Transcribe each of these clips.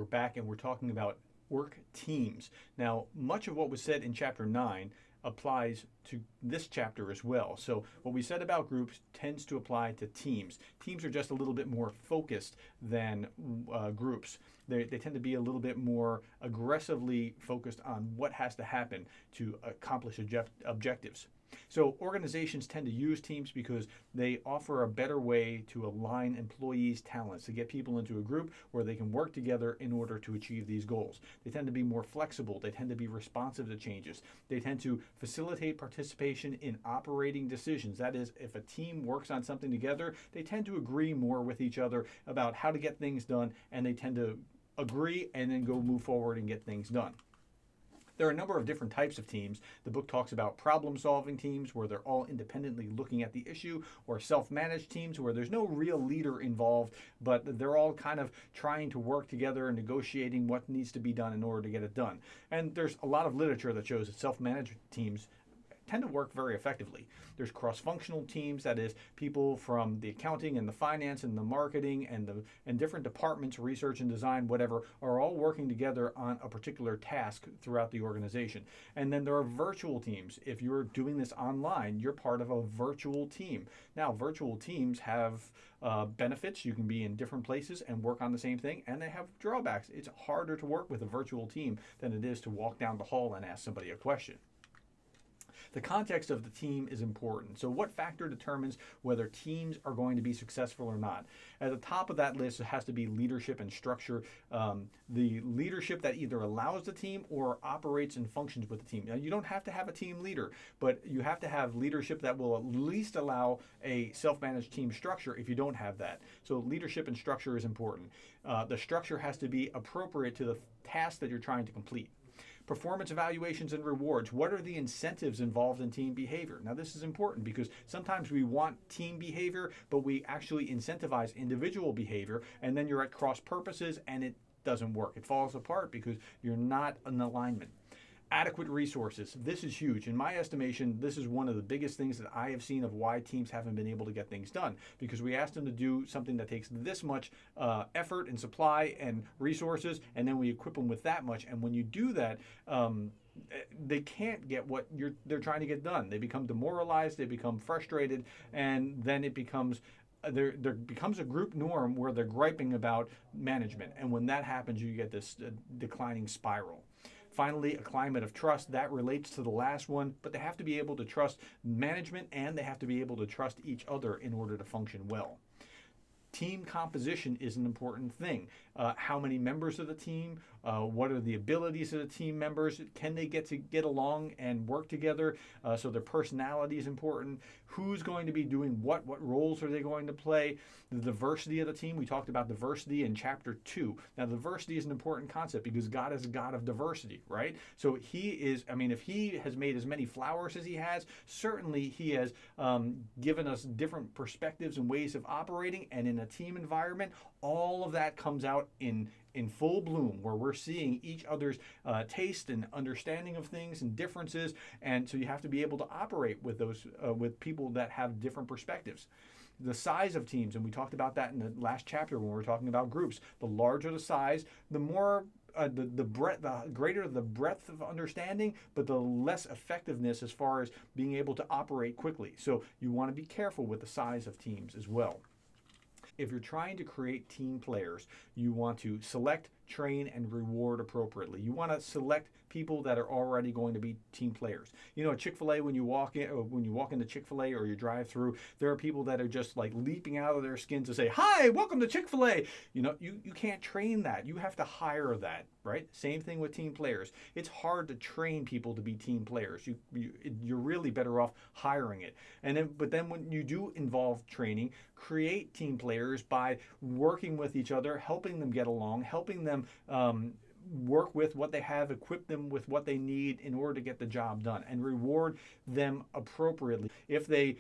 we're back and we're talking about work teams. Now, much of what was said in chapter 9 applies to this chapter as well. So, what we said about groups tends to apply to teams. Teams are just a little bit more focused than groups. They tend to be a little bit more aggressively focused on what has to happen to accomplish objectives. So organizations tend to use teams because they offer a better way to align employees' talents, to get people into a group where they can work together in order to achieve these goals. They tend to be more flexible. They tend to be responsive to changes. They tend to facilitate participation in operating decisions. That is, if a team works on something together, they tend to agree more with each other about how to get things done, and they tend to agree and then go move forward and get things done. There are a number of different types of teams. The book talks about problem-solving teams where they're all independently looking at the issue, or self-managed teams where there's no real leader involved, but they're all kind of trying to work together and negotiating what needs to be done in order to get it done. And there's a lot of literature that shows that self-managed teams tend to work very effectively. There's cross-functional teams, that is, people from the accounting and the finance and the marketing and different departments, research and design, whatever, are all working together on a particular task throughout the organization. And then there are virtual teams. If you're doing this online, you're part of a virtual team. Now, virtual teams have benefits. You can be in different places and work on the same thing, and they have drawbacks. It's harder to work with a virtual team than it is to walk down the hall and ask somebody a question. The context of the team is important. So what factor determines whether teams are going to be successful or not? At the top of that list, it has to be leadership and structure. The leadership that either allows the team or operates and functions with the team. Now, you don't have to have a team leader, but you have to have leadership that will at least allow a self-managed team structure if you don't have that. So leadership and structure is important. The structure has to be appropriate to the task that you're trying to complete. Performance evaluations and rewards. What are the incentives involved in team behavior? Now, this is important because sometimes we want team behavior, but we actually incentivize individual behavior, and then you're at cross purposes and it doesn't work. It falls apart because you're not in alignment. Adequate resources. This is huge. In my estimation, this is one of the biggest things that I have seen of why teams haven't been able to get things done, because we ask them to do something that takes this much effort and supply and resources, and then we equip them with that much. And when you do that, they can't get what they're trying to get done. They become demoralized, they become frustrated, and then it becomes there becomes a group norm where they're griping about management. And when that happens, you get this declining spiral. Finally, a climate of trust. That relates to the last one, but they have to be able to trust management and they have to be able to trust each other in order to function well. Team composition is an important thing. How many members of the team? What are the abilities of the team members? Can they get along and work together? So their personality is important. Who's going to be doing what? What roles are they going to play? The diversity of the team. We talked about diversity in chapter 2. Now, diversity is an important concept because God is a God of diversity, right? So he is, if he has made as many flowers as he has, certainly he has given us different perspectives and ways of operating, and in a team environment, all of that comes out in full bloom, where we're seeing each other's taste and understanding of things and differences, and so you have to be able to operate with those with people that have different perspectives. The size of teams, and we talked about that in the last chapter when we were talking about groups. The larger the size, the more the greater the breadth of understanding, but the less effectiveness as far as being able to operate quickly. So you want to be careful with the size of teams as well. If you're trying to create team players, you want to select, train, and reward appropriately. You want to select people that are already going to be team players. At Chick-fil-A, when you walk into Chick-fil-A or you drive through, there are people that are just like leaping out of their skin to say, "Hi, welcome to Chick-fil-A." You can't train that. You have to hire that, right? Same thing with team players. It's hard to train people to be team players. You're really better off hiring it. But then when you do involve training, create team players by working with each other, helping them get along, helping them work with what they have, equip them with what they need in order to get the job done, and reward them appropriately. If they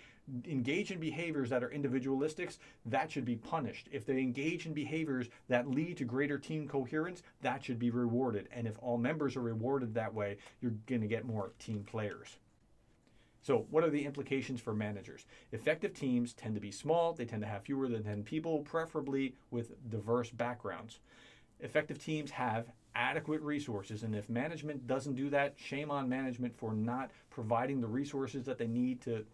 engage in behaviors that are individualistic, that should be punished. If they engage in behaviors that lead to greater team coherence, that should be rewarded. And if all members are rewarded that way, you're going to get more team players. So what are the implications for managers? Effective teams tend to be small. They tend to have fewer than 10 people, preferably with diverse backgrounds. Effective teams have adequate resources, and if management doesn't do that, shame on management for not providing the resources that they need to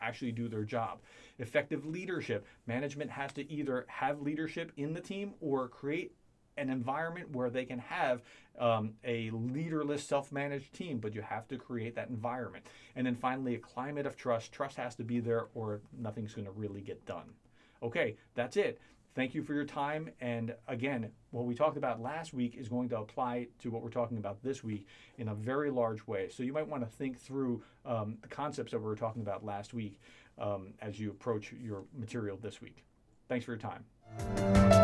actually do their job. Effective leadership, management has to either have leadership in the team or create an environment where they can have a leaderless, self-managed team, but you have to create that environment. And then finally, a climate of trust. Trust has to be there or nothing's going to really get done. Okay, that's it. Thank you for your time. And again, what we talked about last week is going to apply to what we're talking about this week in a very large way. So you might want to think through the concepts that we were talking about last week as you approach your material this week. Thanks for your time.